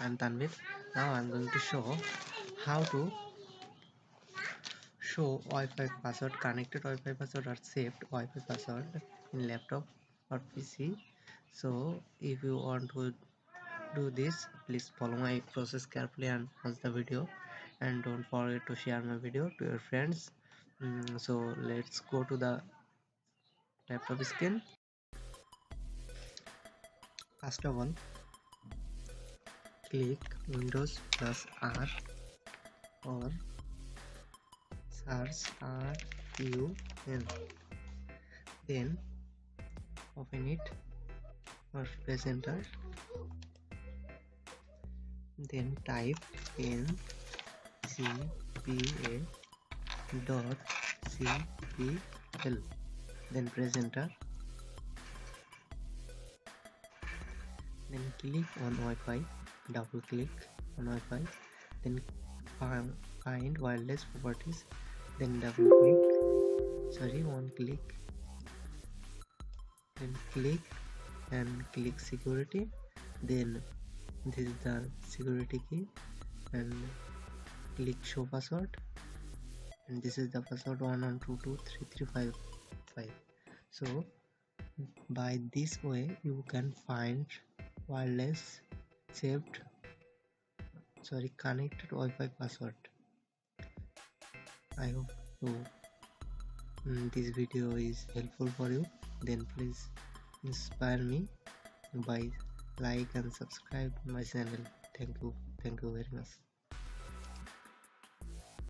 I'm Tanvir. Now I'm going to show how to show Wi-Fi password, connected Wi-Fi password or saved Wi-Fi password in laptop or PC. So if you want to do this, please follow my process carefully and watch the video, and don't forget to share my video to your friends. So let's go to the laptop screen. First of all, click Windows plus R or search RUN, then open it or press enter, then type in cpa dot cpl, then press enter, then click on Wi-Fi, double click on Wi-Fi, then find wireless properties, then double click, one click, then click and click security, then this is the security key, and click show password, and this is the password 11223355. So by this way you can find wireless connected Wi-Fi password. I hope this video is helpful for you. Then please inspire me by like and subscribe my channel. Thank you very much.